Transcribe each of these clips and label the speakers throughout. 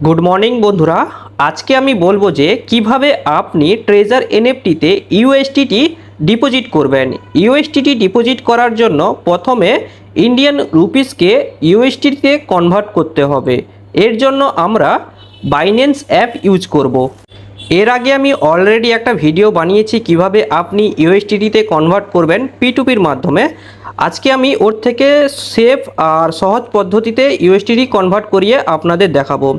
Speaker 1: Good morning বন্ধুরা, আজকে আমি বলবো যে কিভাবে আপনি ট্রেজার এনএফটিতে ইউএসডিটি ডিপোজিট করবেন। ইউএসডিটি ডিপোজিট করার জন্য প্রথমে ইন্ডিয়ান রুপিসকে ইউএসডিতে কনভার্ট করতে হবে। এর জন্য আমরা বাইন্যান্স অ্যাপ ইউজ করব। এর আগে আমি অলরেডি একটা ভিডিও বানিয়েছি কিভাবে আপনি ইউএসডিটিতে কনভার্ট করবেন P2Pর মাধ্যমে। আজকে আমি ওর থেকে সেফ আর সহজ পদ্ধতিতে ইউএসডিটি কনভার্ট করিয়ে আপনাদের দেখাবো।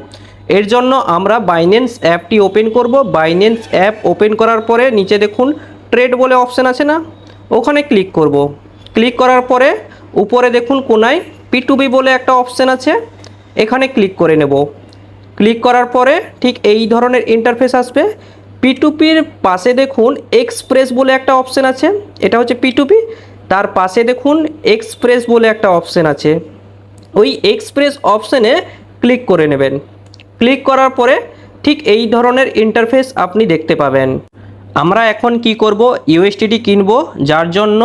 Speaker 1: এর জন্য আমরা বাইন্যান্স অ্যাপটি ওপেন করব। বাইন্যান্স অ্যাপ ওপেন করার পরে নিচে দেখুন ট্রেড বলে অপশান আছে না, ওখানে ক্লিক করব। ক্লিক করার পরে উপরে দেখুন কোনায় P2P বলে একটা অপশান আছে, এখানে ক্লিক করে নেব। ক্লিক করার পরে ঠিক এই ধরনের ইন্টারফেস আসবে। P2Pর পাশে দেখুন এক্সপ্রেস বলে একটা অপশান আছে, এটা হচ্ছে P2P। তার পাশে দেখুন এক্সপ্রেস বলে একটা অপশান আছে, ওই এক্সপ্রেস অপশানে ক্লিক করে নেবেন। ক্লিক করার পরে ঠিক এই ধরনের ইন্টারফেস আপনি দেখতে পাবেন। আমরা এখন কি করব, ইউএসডিটি কিনব, যার জন্য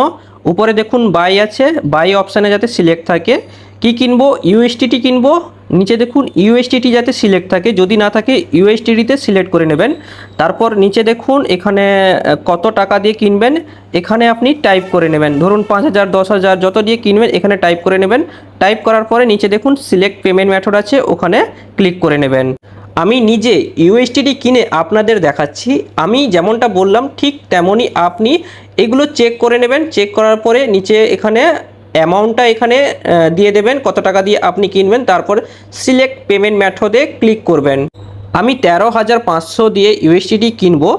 Speaker 1: উপরে দেখুন বাই আছে, বাই অপশানে যাতে সিলেক্ট থাকে। কি কিনবো, ইউএসডিটি কিনবো, নিচে দেখুন ইউএসডিটি যাতে সিলেক্ট থাকে, যদি না থাকে ইউএসডিটিতে সিলেক্ট করে নেবেন। তারপর নিচে দেখুন এখানে কত টাকা দিয়ে কিনবেন, এখানে আপনি টাইপ করে নেবেন। ধরুন 5,000 10,000 যত দিয়ে কিনবেন এখানে টাইপ করে নেবেন। টাইপ করার পরে নিচে দেখুন সিলেক্ট পেমেন্ট মেথড আছে, ওখানে ক্লিক করে নেবেন। আমি নিজে ইউএসডিটি কিনে আপনাদের দেখাচ্ছি, আমি যেমনটা বললাম ঠিক তেমনই আপনি এগুলো চেক করে নেবেন। চেক করার পরে নিচে এখানে অ্যামাউন্টটা এখানে দিয়ে দেবেন, কত টাকা দিয়ে আপনি কিনবেন। তারপর সিলেক্ট পেমেন্ট মেথডে ক্লিক করবেন। আমি 13,500 দিয়ে ইউএসডিটি কিনবো।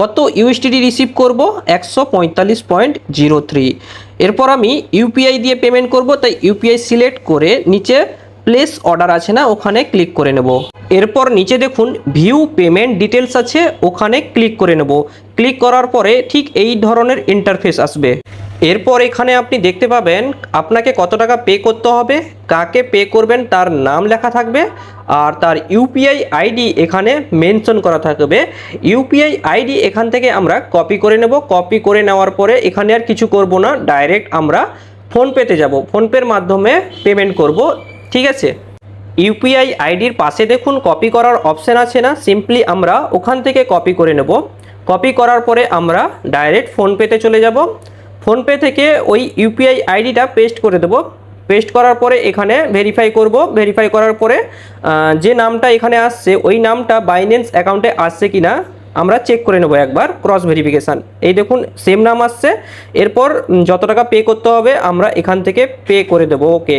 Speaker 1: কত ইউএসডিটি রিসিভ করব, 145.03। এরপর আমি ইউপিআই দিয়ে পেমেন্ট করব, তাই ইউপিআই সিলেক্ট করে নিচে প্লেস অর্ডার আছে না, ওখানে ক্লিক করে নেব। এরপর নিচে দেখুন ভিউ পেমেন্ট ডিটেলস আছে, ওখানে ক্লিক করে নেব। ক্লিক করার পরে ঠিক এই ধরনের ইন্টারফেস আসবে। এরপর এখানে আপনি দেখতে পাবেন আপনাকে কত টাকা পে করতে হবে, কাকে পে করবেন তার নাম লেখা থাকবে, আর তার ইউপিআই আইডি এখানে মেনশন করা থাকবে। ইউপিআই আইডি এখান থেকে আমরা কপি করে নেব। কপি করে নেওয়ার পরে এখানে আর কিছু করব না, ডাইরেক্ট আমরা ফোনপেতে যাব, ফোনপের মাধ্যমে পেমেন্ট করব। ঠিক আছে, ইউপিআই আইডির পাশে দেখুন কপি করার অপশান আছে না, সিম্পলি আমরা ওখান থেকে কপি করে নেব। কপি করার পরে আমরা ডাইরেক্ট ফোনপেতে চলে যাব। ফোনপে থেকে ওই ইউপিআই আইডিটা পেস্ট করে দেব। পেস্ট করার পরে এখানে ভেরিফাই করব। ভেরিফাই করার পরে যে নামটা এখানে আসছে ওই নামটা বাইন্যান্স অ্যাকাউন্টে আসছে কিনা আমরা চেক করে নেব একবার, ক্রস ভেরিফিকেশান। এই দেখুন সেম নাম আসছে। এরপর যত টাকা পে করতে হবে আমরা এখান থেকে পে করে দেব। ওকে,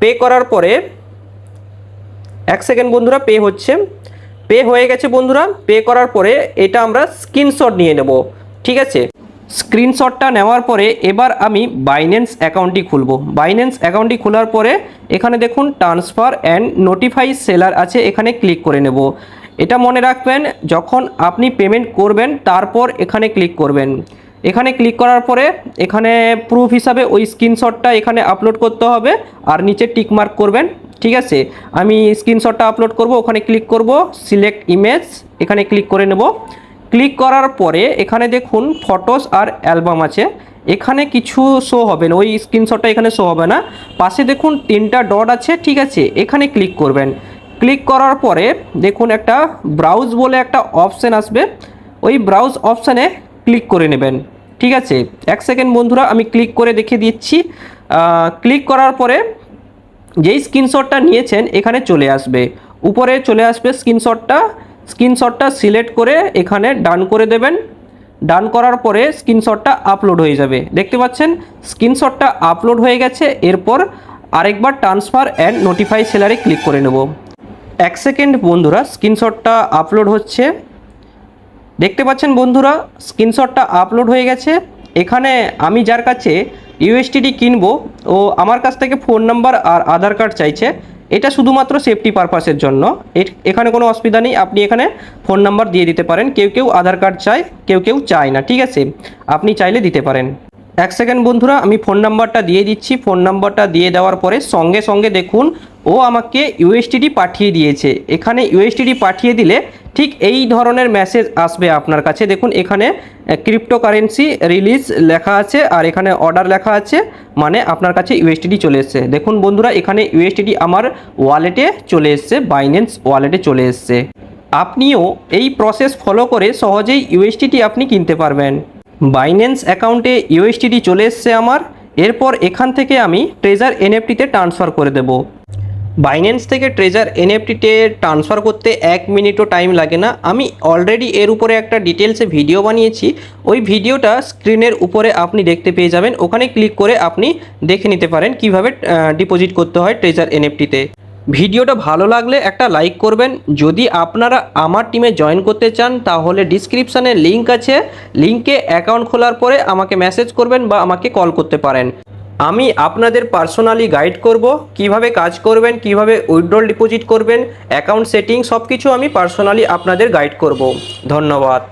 Speaker 1: পে করার পরে 1 সেকেন্ড বন্ধুরা, পে হচ্ছে। পে হয়ে গেছে বন্ধুরা। পে করার পরে এটা আমরা স্ক্রিনশট নিয়ে নেব। ঠিক আছে, স্ক্রিনশটটা নেওয়ার পরে এবার আমি বাইন্যান্স অ্যাকাউন্টটি খুলব। বাইন্যান্স অ্যাকাউন্টটি খোলার পরে এখানে দেখুন ট্রান্সফার অ্যান্ড নোটিফাই সেলার আছে, এখানে ক্লিক করে নেব। এটা মনে রাখবেন, যখন আপনি পেমেন্ট করবেন তারপর এখানে ক্লিক করবেন। এখানে ক্লিক করার পরে এখানে প্রুফ হিসাবে ওই স্ক্রিনশটটা এখানে আপলোড করতে হবে আর নিচে টিক মার্ক করবেন। ঠিক আছে, আমি স্ক্রিনশটটা আপলোড করব, ওখানে ক্লিক করব, সিলেক্ট ইমেজ, এখানে ক্লিক করে নেব। ক্লিক করার পরে এখানে দেখুন ফটোস আর অ্যালবাম আছে, এখানে কিছু শো হবে না, ওই স্ক্রিনশটটা এখানে শো হবে না। পাশে দেখুন 3টা ডট আছে, ঠিক আছে, এখানে ক্লিক করবেন। ক্লিক করার পরে দেখুন একটা ব্রাউজ বলে একটা অপশান আসবে, ওই ব্রাউজ অপশানে ক্লিক করে নেবেন। ঠিক আছে, 1 সেকেন্ড বন্ধুরা, আমি ক্লিক করে দেখিয়ে দিচ্ছি। ক্লিক করার পরে যেই স্ক্রিনশটটা নিয়েছেন এখানে চলে আসবে, উপরে চলে আসবে স্ক্রিনশটটা সিলেক্ট করে এখানে ডান করে দেবেন। ডান করার পরে স্ক্রিনশটটা আপলোড হয়ে যাবে। দেখতে পাচ্ছেন স্ক্রিনশটটা আপলোড হয়ে গেছে। এরপর আরেকবার ট্রান্সফার অ্যান্ড নোটিফাই সেলারে ক্লিক করে নেব। 1 সেকেন্ড বন্ধুরা, স্ক্রিনশটটা আপলোড হচ্ছে। দেখতে পাচ্ছেন বন্ধুরা স্ক্রিনশটটা আপলোড হয়ে গেছে। এখানে আমি যার কাছে ইউএসডিটি কিনবো ও আমার কাছ থেকে ফোন নাম্বার আর আধার কার্ড চাইছে, এটা শুধুমাত্র সেফটি পারপাসের জন্য। এখানে কোনো অসুবিধা নেই, আপনি এখানে ফোন নাম্বার দিয়ে দিতে পারেন। কেউ কেউ আধার কার্ড চায়, কেউ কেউ চায় না। ঠিক আছে, আপনি চাইলে দিতে পারেন। 1 সেকেন্ড বন্ধুরা, আমি ফোন নাম্বারটা দিয়ে দিচ্ছি। ফোন নাম্বারটা দিয়ে দেওয়ার পরে সঙ্গে সঙ্গে দেখুন ও আমাকে ইউএসডিটি পাঠিয়ে দিয়েছে। এখানে ইউএসডিটি পাঠিয়ে দিলে ঠিক এই ধরনের মেসেজ আসবে আপনার কাছে। দেখুন এখানে ক্রিপ্টোকারেন্সি রিলিজ লেখা আছে আর এখানে অর্ডার লেখা আছে, মানে আপনার কাছে ইউএসডিটি চলে এসছে। দেখুন বন্ধুরা এখানে ইউএসডিটি আমার ওয়ালেটে চলে এসছে, বাইন্যান্স ওয়ালেটে চলে এসছে। আপনিও এই প্রসেস ফলো করে সহজেই ইউএসডিটি আপনি কিনতে পারবেন। বাইন্যান্স অ্যাকাউন্টে ইউএসডিটি চলে এসছে আমার। এরপর এখান থেকে আমি ট্রেজার এনএফটিতে ট্রান্সফার করে দেব। বাইন্যান্স থেকে ট্রেজার এনএফটিতে ট্রান্সফার করতে 1 মিনিটও টাইম লাগে না। আমি অলরেডি এর উপরে একটা ডিটেলসে ভিডিও বানিয়েছি, ওই ভিডিওটা স্ক্রিনের উপরে আপনি দেখতে পেয়ে যাবেন। ওখানে ক্লিক করে আপনি দেখে নিতে পারেন কিভাবে ডিপোজিট করতে হয় ট্রেজার এনএফটিতে। ভিডিওটা ভালো লাগলে একটা লাইক করবেন। যদি আপনারা আমার টিমে জয়েন করতে চান তাহলে ডিসক্রিপশানে লিঙ্ক আছে, লিঙ্কে অ্যাকাউন্ট খোলার পরে আমাকে মেসেজ করবেন বা আমাকে কল করতে পারেন। আমি আপনাদের পার্সোনালি গাইড করব কিভাবে কাজ করবেন, কিভাবে উইথড্রল ডিপোজিট করবেন, অ্যাকাউন্ট সেটিং সব কিছু আমি পার্সোনালি আপনাদের গাইড করব। ধন্যবাদ।